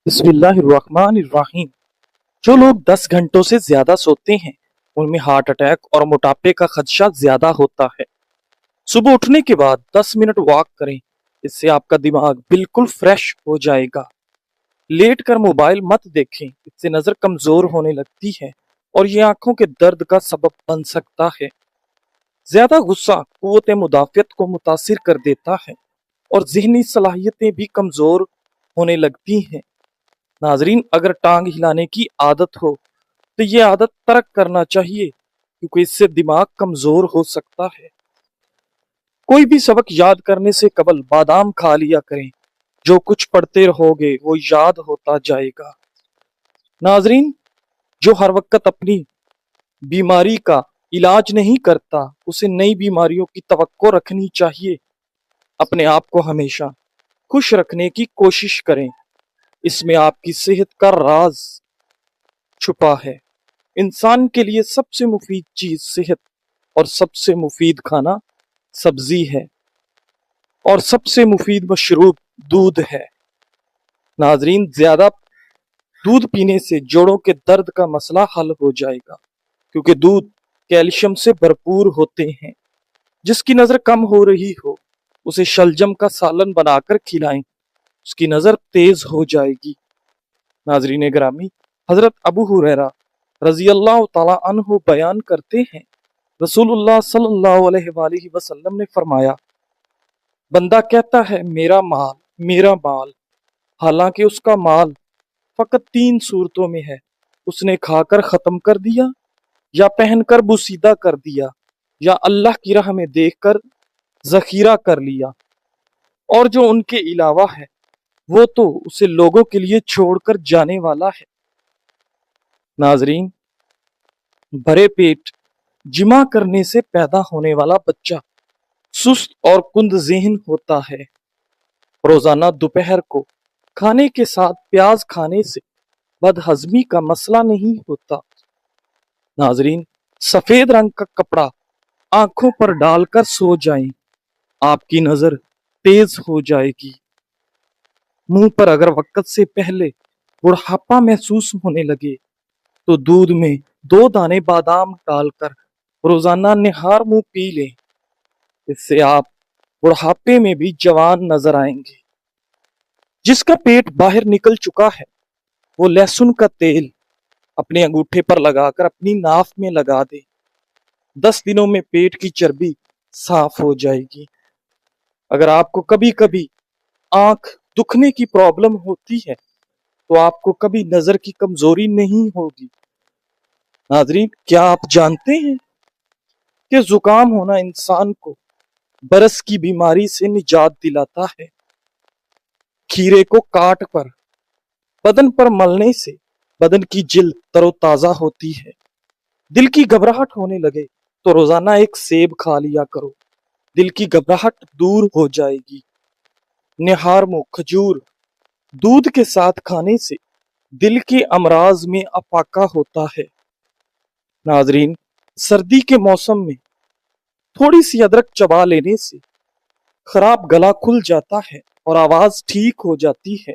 بسم اللہ الرحمن الرحیم۔ جو لوگ 10 گھنٹوں سے زیادہ سوتے ہیں ان میں ہارٹ اٹیک اور موٹاپے کا خدشہ زیادہ ہوتا ہے۔ صبح اٹھنے کے بعد 10 منٹ واک کریں، اس سے آپ کا دماغ بالکل فریش ہو جائے گا۔ لیٹ کر موبائل مت دیکھیں، اس سے نظر کمزور ہونے لگتی ہے اور یہ آنکھوں کے درد کا سبب بن سکتا ہے۔ زیادہ غصہ قوت مدافعت کو متاثر کر دیتا ہے اور ذہنی صلاحیتیں بھی کمزور ہونے لگتی ہیں۔ ناظرین، اگر ٹانگ ہلانے کی عادت ہو تو یہ عادت ترک کرنا چاہیے، کیونکہ اس سے دماغ کمزور ہو سکتا ہے۔ کوئی بھی سبق یاد کرنے سے قبل بادام کھا لیا کریں، جو کچھ پڑھتے رہو گے وہ یاد ہوتا جائے گا۔ ناظرین، جو ہر وقت اپنی بیماری کا علاج نہیں کرتا اسے نئی بیماریوں کی توقع رکھنی چاہیے۔ اپنے آپ کو ہمیشہ خوش رکھنے کی کوشش کریں، اس میں آپ کی صحت کا راز چھپا ہے۔ انسان کے لیے سب سے مفید چیز صحت اور سب سے مفید کھانا سبزی ہے اور سب سے مفید مشروب دودھ ہے۔ ناظرین، زیادہ دودھ پینے سے جوڑوں کے درد کا مسئلہ حل ہو جائے گا، کیونکہ دودھ کیلشیم سے بھرپور ہوتے ہیں۔ جس کی نظر کم ہو رہی ہو اسے شلجم کا سالن بنا کر کھلائیں، اس کی نظر تیز ہو جائے گی۔ ناظرین گرامی، حضرت ابو ہریرہ رضی اللہ تعالی عنہ بیان کرتے ہیں، رسول اللہ صلی اللہ علیہ وآلہ وسلم نے فرمایا، بندہ کہتا ہے میرا مال میرا مال، حالانکہ اس کا مال فقط 3 صورتوں میں ہے: اس نے کھا کر ختم کر دیا، یا پہن کر بوسیدہ کر دیا، یا اللہ کی راہ میں دیکھ کر ذخیرہ کر لیا، اور جو ان کے علاوہ ہے وہ تو اسے لوگوں کے لیے چھوڑ کر جانے والا ہے۔ ناظرین، بھرے پیٹ جمع کرنے سے پیدا ہونے والا بچہ سست اور کند ذہن ہوتا ہے۔ روزانہ دوپہر کو کھانے کے ساتھ پیاز کھانے سے بد ہضمی کا مسئلہ نہیں ہوتا۔ ناظرین، سفید رنگ کا کپڑا آنکھوں پر ڈال کر سو جائیں، آپ کی نظر تیز ہو جائے گی۔ منہ پر اگر وقت سے پہلے بڑھاپا محسوس ہونے لگے تو دودھ میں 2 دانے بادام ڈال کر روزانہ نہار منہ پی لیں، اس سے آپ بڑھاپے میں بھی جوان نظر آئیں گے۔ جس کا پیٹ باہر نکل چکا ہے وہ لہسن کا تیل اپنے انگوٹھے پر لگا کر اپنی ناف میں لگا دے، 10 دنوں میں پیٹ کی چربی صاف ہو جائے گی۔ اگر آپ کو کبھی کبھی آنکھ دکھنے کی پرابلم ہوتی ہے تو آپ کو کبھی نظر کی کمزوری نہیں ہوگی۔ ناظرین، کیا آپ جانتے ہیں کہ زکام ہونا انسان کو برس کی بیماری سے نجات دلاتا ہے؟ کھیرے کو کاٹ پر بدن پر ملنے سے بدن کی جلد تر و تازہ ہوتی ہے۔ دل کی گھبراہٹ ہونے لگے تو روزانہ ایک سیب کھا لیا کرو، دل کی گھبراہٹ دور ہو جائے گی۔ نہار منہ کھجور دودھ کے ساتھ کھانے سے دل کے امراض میں افاقہ ہوتا ہے۔ ناظرین، سردی کے موسم میں تھوڑی سی ادرک چبا لینے سے خراب گلا کھل جاتا ہے اور آواز ٹھیک ہو جاتی ہے۔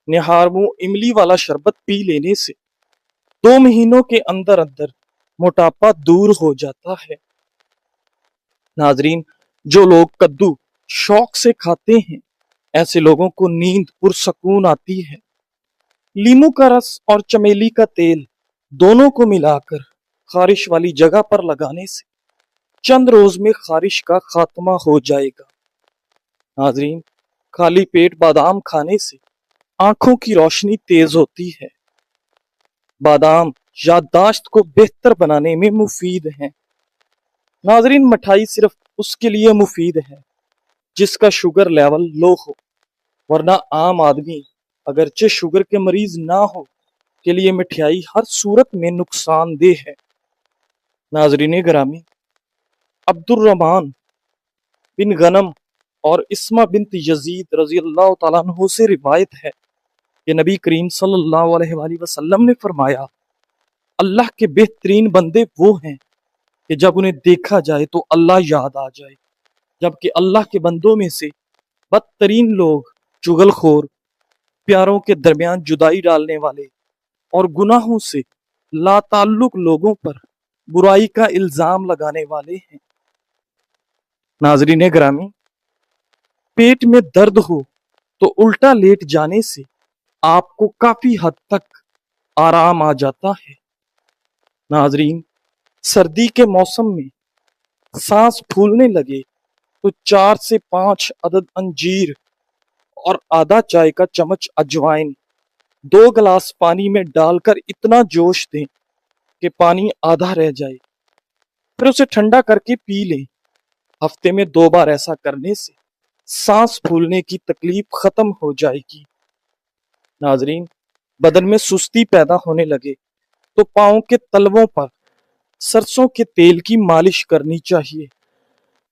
نہار منہ املی والا شربت پی لینے سے 2 مہینوں کے اندر اندر موٹاپا دور ہو جاتا ہے۔ ناظرین، جو لوگ کدو شوق سے کھاتے ہیں ایسے لوگوں کو نیند پرسکون آتی ہے۔ لیمو کا رس اور چمیلی کا تیل دونوں کو ملا کر خارش والی جگہ پر لگانے سے چند روز میں خارش کا خاتمہ ہو جائے گا۔ ناظرین، خالی پیٹ بادام کھانے سے آنکھوں کی روشنی تیز ہوتی ہے۔ بادام یادداشت کو بہتر بنانے میں مفید ہیں۔ ناظرین، مٹھائی صرف اس کے لیے مفید ہے جس کا شوگر لیول لو ہو، ورنہ عام آدمی اگرچہ شوگر کے مریض نہ ہو کے لیے مٹھائی ہر صورت میں نقصان دہ ہے۔ ناظرین گرامی، عبد الرحمن بن غنم اور اسما بنت یزید رضی اللہ تعالیٰ عنہ سے روایت ہے کہ نبی کریم صلی اللہ علیہ وآلہ وسلم نے فرمایا، اللہ کے بہترین بندے وہ ہیں کہ جب انہیں دیکھا جائے تو اللہ یاد آ جائے، جبکہ اللہ کے بندوں میں سے بدترین لوگ چغل خور، پیاروں کے درمیان جدائی ڈالنے والے اور گناہوں سے لا تعلق لوگوں پر برائی کا الزام لگانے والے ہیں۔ ناظرین گرامی، پیٹ میں درد ہو تو الٹا لیٹ جانے سے آپ کو کافی حد تک آرام آ جاتا ہے۔ ناظرین، سردی کے موسم میں سانس پھولنے لگے تو 4 سے 5 عدد انجیر اور آدھا چائے کا چمچ اجوائن 2 گلاس پانی میں ڈال کر اتنا جوش دیں کہ پانی آدھا رہ جائے، پھر اسے ٹھنڈا کر کے پی لیں۔ ہفتے میں 2 بار ایسا کرنے سے سانس پھولنے کی تکلیف ختم ہو جائے گی۔ ناظرین، بدن میں سستی پیدا ہونے لگے تو پاؤں کے تلووں پر سرسوں کے تیل کی مالش کرنی چاہیے۔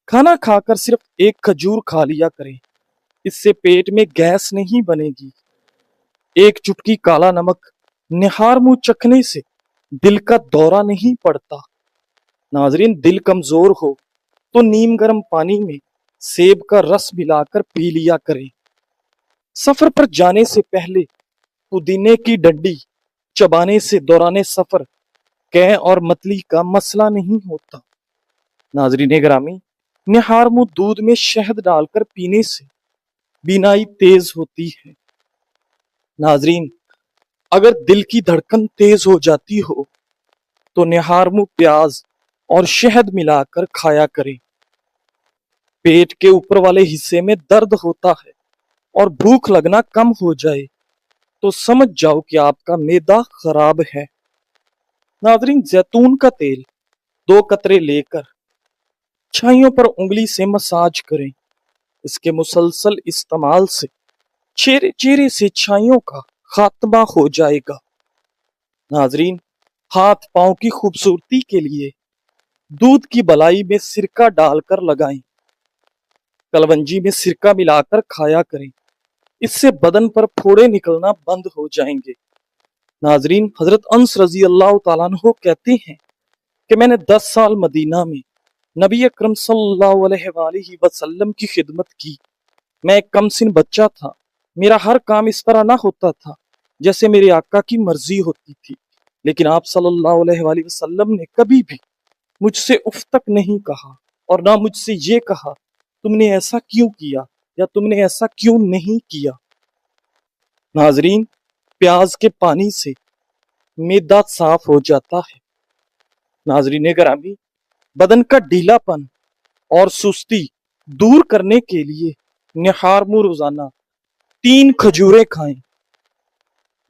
کھانا کھا کر صرف 1 کھجور کھا لیا کریں، اس سے پیٹ میں گیس نہیں بنے گی۔ 1 چٹکی کالا نمک نہار منہ چکھنے سے دل کا دورہ نہیں پڑتا۔ ناظرین، دل کمزور ہو تو نیم گرم پانی میں سیب کا رس ملا کر پی لیا کریں۔ سفر پر جانے سے پہلے پودینے کی ڈنڈی چبانے سے دوران سفر قے اور متلی کا مسئلہ نہیں ہوتا۔ ناظرین گرامی، نہار منہ دودھ میں شہد ڈال کر پینے سے بینائی تیز ہوتی ہے۔ ناظرین، اگر دل کی دھڑکن تیز ہو جاتی ہو تو نہار منہ پیاز اور شہد ملا کر کھایا کریں۔ پیٹ کے اوپر والے حصے میں درد ہوتا ہے اور بھوک لگنا کم ہو جائے تو سمجھ جاؤ کہ آپ کا معدہ خراب ہے۔ ناظرین، زیتون کا تیل 2 قطرے لے کر چھائیوں پر انگلی سے مساج کریں۔ اس کے مسلسل استعمال سے چہرے سے چھائیوں کا خاتمہ ہو جائے گا۔ ناظرین، ہاتھ پاؤں کی خوبصورتی کے لیے دودھ کی بلائی میں سرکہ ڈال کر لگائیں۔ کلونجی میں سرکہ ملا کر کھایا کریں، اس سے بدن پر پھوڑے نکلنا بند ہو جائیں گے۔ ناظرین، حضرت انس رضی اللہ تعالیٰ عنہ کہتے ہیں کہ میں نے 10 سال مدینہ میں نبی اکرم صلی اللہ علیہ وآلہ وسلم کی خدمت کی۔ میں ایک کم سن بچہ تھا، میرا ہر کام اس طرح نہ ہوتا تھا جیسے میرے آقا کی مرضی ہوتی تھی، لیکن آپ صلی اللہ علیہ وآلہ وسلم نے کبھی بھی مجھ سے اف تک نہیں کہا اور نہ مجھ سے یہ کہا تم نے ایسا کیوں کیا یا تم نے ایسا کیوں نہیں کیا۔ ناظرین، پیاز کے پانی سے معدہ صاف ہو جاتا ہے۔ ناظرین گرامی، بدن کا ڈھیلا پن اور سستی دور کرنے کے لیے نہار منہ روزانہ 3 کھجوریں کھائیں۔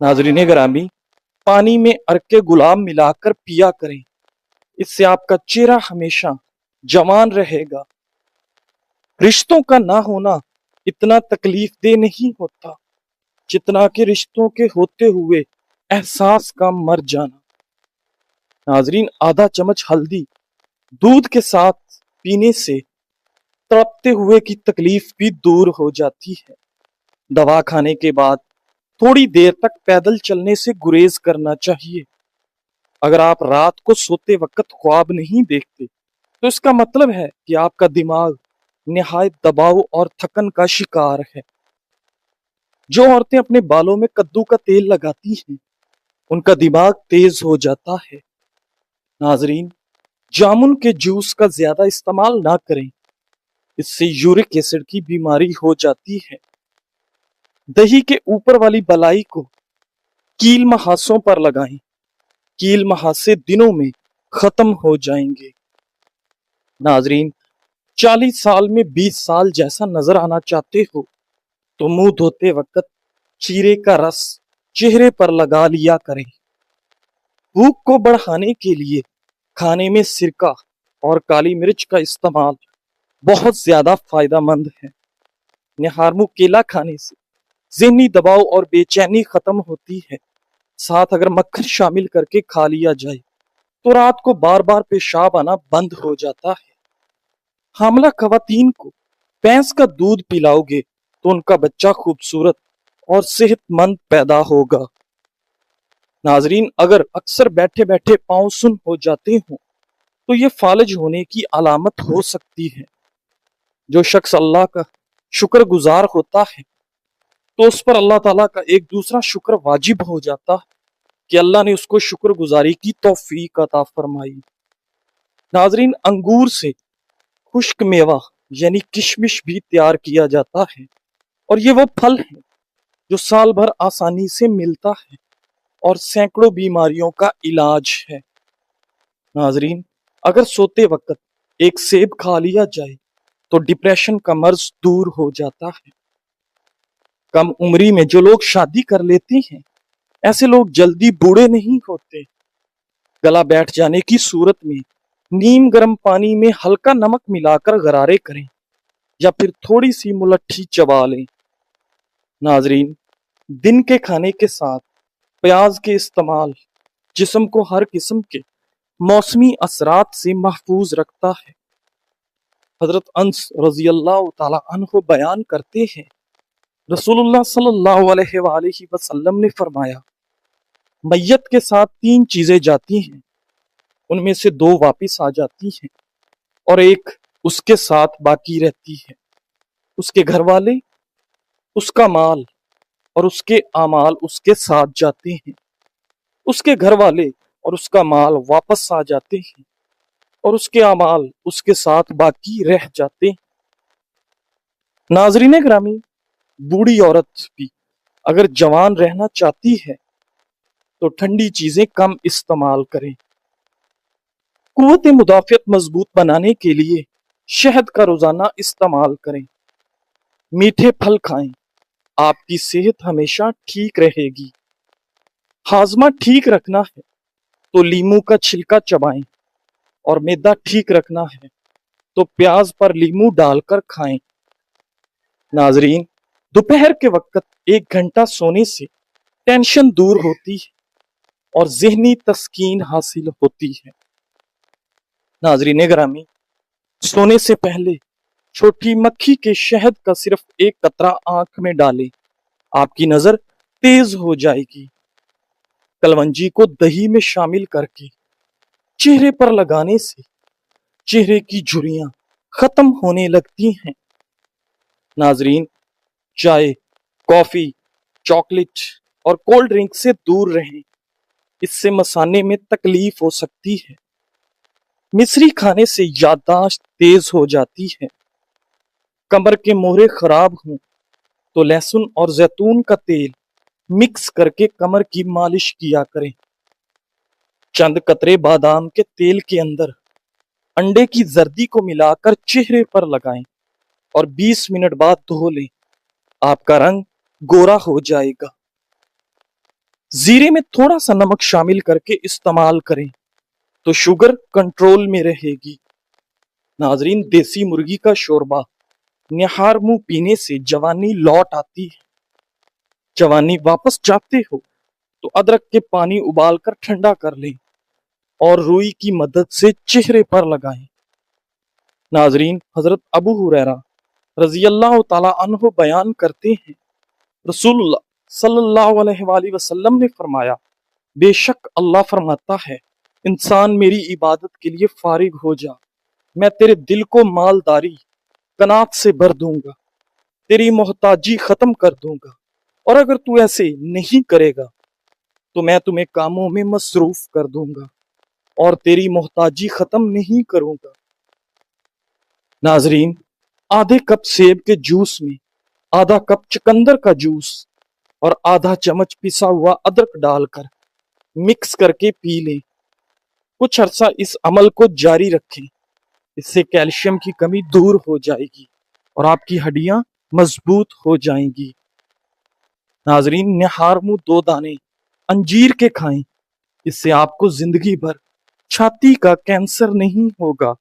ناظرین گرامی، پانی میں عرق گلاب ملا کر پیا کریں، اس سے آپ کا چہرہ ہمیشہ جوان رہے گا۔ رشتوں کا نہ ہونا اتنا تکلیف دہ نہیں ہوتا جتنا کہ رشتوں کے ہوتے ہوئے احساس کا مر جانا۔ ناظرین، آدھا چمچ ہلدی دودھ کے ساتھ پینے سے تڑپتے ہوئے کی تکلیف بھی دور ہو جاتی ہے۔ دوا کھانے کے بعد تھوڑی دیر تک پیدل چلنے سے گریز کرنا چاہیے۔ اگر آپ رات کو سوتے وقت خواب نہیں دیکھتے تو اس کا مطلب ہے کہ آپ کا دماغ نہایت دباؤ اور تھکن کا شکار ہے۔ جو عورتیں اپنے بالوں میں کدو کا تیل لگاتی ہیں ان کا دماغ تیز ہو جاتا ہے۔ ناظرین، جامن کے جوس کا زیادہ استعمال نہ کریں، اس سے یورک ایسڈ کی بیماری ہو جاتی ہے۔ دہی کے اوپر والی بلائی کو کیل محاسوں پر لگائیں، کیل محاسے دنوں میں ختم ہو جائیں گے۔ ناظرین، 40 سال میں 20 سال جیسا نظر آنا چاہتے ہو تو منہ دھوتے وقت چیرے کا رس چہرے پر لگا لیا کریں۔ بھوک کو بڑھانے کے لیے کھانے میں سرکہ اور کالی مرچ کا استعمال بہت زیادہ فائدہ مند ہے۔ نہار منہ کیلا کھانے سے ذہنی دباؤ اور بے چینی ختم ہوتی ہے۔ ساتھ اگر مکھن شامل کر کے کھا لیا جائے تو رات کو بار بار پیشاب آنا بند ہو جاتا ہے۔ حاملہ خواتین کو بھینس کا دودھ پلاؤ گے تو ان کا بچہ خوبصورت اور صحت مند پیدا ہوگا۔ ناظرین، اگر اکثر بیٹھے بیٹھے پاؤں سن ہو جاتے ہوں تو یہ فالج ہونے کی علامت ہو سکتی ہے۔ جو شخص اللہ کا شکر گزار ہوتا ہے تو اس پر اللہ تعالیٰ کا ایک دوسرا شکر واجب ہو جاتا ہے کہ اللہ نے اس کو شکر گزاری کی توفیق عطا فرمائی۔ ناظرین، انگور سے خشک میوہ یعنی کشمش بھی تیار کیا جاتا ہے، اور یہ وہ پھل ہے جو سال بھر آسانی سے ملتا ہے اور سینکڑوں بیماریوں کا علاج ہے۔ ناظرین، اگر سوتے وقت ایک سیب کھا لیا جائے تو ڈپریشن کا مرض دور ہو جاتا ہے۔ کم عمری میں جو لوگ شادی کر لیتے ہیں، ایسے لوگ جلدی بوڑھے نہیں ہوتے۔ گلا بیٹھ جانے کی صورت میں نیم گرم پانی میں ہلکا نمک ملا کر غرارے کریں یا پھر تھوڑی سی ملٹھی چبا لیں۔ ناظرین، دن کے کھانے کے ساتھ پیاز کے استعمال جسم کو ہر قسم کے موسمی اثرات سے محفوظ رکھتا ہے۔ حضرت انس رضی اللہ تعالی عنہ بیان کرتے ہیں، رسول اللہ صلی اللہ علیہ وآلہ وسلم نے فرمایا، میت کے ساتھ 3 چیزیں جاتی ہیں، ان میں سے 2 واپس آ جاتی ہیں اور ایک اس کے ساتھ باقی رہتی ہے۔ اس کے گھر والے، اس کا مال اور اس کے اعمال اس کے ساتھ جاتے ہیں۔ اس کے گھر والے اور اس کا مال واپس آ جاتے ہیں اور اس کے اعمال اس کے ساتھ باقی رہ جاتے ہیں۔ ناظرین گرامی، بوڑھی عورت بھی اگر جوان رہنا چاہتی ہے تو ٹھنڈی چیزیں کم استعمال کریں۔ قوت مدافعت مضبوط بنانے کے لیے شہد کا روزانہ استعمال کریں۔ میٹھے پھل کھائیں، آپ کی صحت ہمیشہ ٹھیک رہے گی۔ ہاضمہ ٹھیک رکھنا ہے تو لیمو کا چھلکا چبائیں، اور معدہ ٹھیک رکھنا ہے تو پیاز پر لیمو ڈال کر کھائیں۔ ناظرین، دوپہر کے وقت 1 گھنٹہ سونے سے ٹینشن دور ہوتی ہے اور ذہنی تسکین حاصل ہوتی ہے۔ ناظرین گرامی، سونے سے پہلے چھوٹی مکھی کے شہد کا صرف 1 قطرہ آنکھ میں ڈالیں، آپ کی نظر تیز ہو جائے گی۔ کلونجی کو دہی میں شامل کر کے چہرے پر لگانے سے چہرے کی جھریاں ختم ہونے لگتی ہیں۔ ناظرین، چائے، کافی، چاکلیٹ اور کولڈ ڈرنک سے دور رہیں، اس سے مثانے میں تکلیف ہو سکتی ہے۔ مصری کھانے سے یادداشت تیز ہو جاتی ہے۔ کمر کے مہرے خراب ہوں تو لہسن اور زیتون کا تیل مکس کر کے کمر کی مالش کیا کریں۔ چند قطرے بادام کے تیل کے اندر انڈے کی زردی کو ملا کر چہرے پر لگائیں اور 20 منٹ بعد دھو لیں، آپ کا رنگ گورا ہو جائے گا۔ زیرے میں تھوڑا سا نمک شامل کر کے استعمال کریں تو شوگر کنٹرول میں رہے گی۔ ناظرین، دیسی مرغی کا شوربہ نہار منہ پینے سے جوانی لوٹ آتی ہے۔ جوانی واپس چاہتے ہو تو ادرک کے پانی ابال کر ٹھنڈا کر لیں اور روئی کی مدد سے چہرے پر لگائیں۔ ناظرین، حضرت ابو ہریرہ رضی اللہ تعالی عنہ بیان کرتے ہیں، رسول اللہ صلی اللہ علیہ وآلہ وسلم نے فرمایا، بے شک اللہ فرماتا ہے، انسان میری عبادت کے لیے فارغ ہو جا، میں تیرے دل کو مالداری قناعت سے بھر دوں گا، تیری محتاجی ختم کر دوں گا، اور اگر تو ایسے نہیں کرے گا تو میں تمہیں کاموں میں مصروف کر دوں گا اور تیری محتاجی ختم نہیں کروں گا۔ ناظرین، آدھے کپ سیب کے جوس میں آدھا کپ چقندر کا جوس اور آدھا چمچ پسا ہوا ادرک ڈال کر مکس کر کے پی لیں۔ کچھ عرصہ اس عمل کو جاری رکھیں، اس سے کیلشیم کی کمی دور ہو جائے گی اور آپ کی ہڈیاں مضبوط ہو جائیں گی۔ ناظرین، نہار منہ 2 دانے انجیر کے کھائیں، اس سے آپ کو زندگی بھر چھاتی کا کینسر نہیں ہوگا۔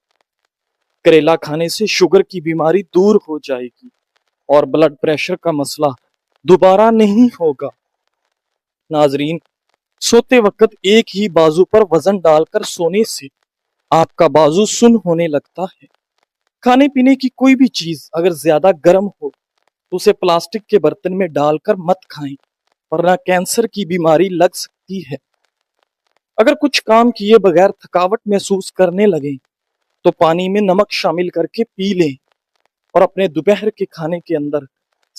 کریلا کھانے سے شوگر کی بیماری دور ہو جائے گی اور بلڈ پریشر کا مسئلہ دوبارہ نہیں ہوگا۔ ناظرین، سوتے وقت ایک ہی بازو پر وزن ڈال کر سونے سے آپ کا بازو سن ہونے لگتا ہے۔ کھانے پینے کی کوئی بھی چیز اگر زیادہ گرم ہو تو اسے پلاسٹک کے برتن میں ڈال کر مت کھائیں، ورنہ کینسر کی بیماری لگ سکتی ہے۔ اگر کچھ کام کیے بغیر تھکاوٹ محسوس کرنے لگیں تو پانی میں نمک شامل کر کے پی لیں اور اپنے دوپہر کے کھانے کے اندر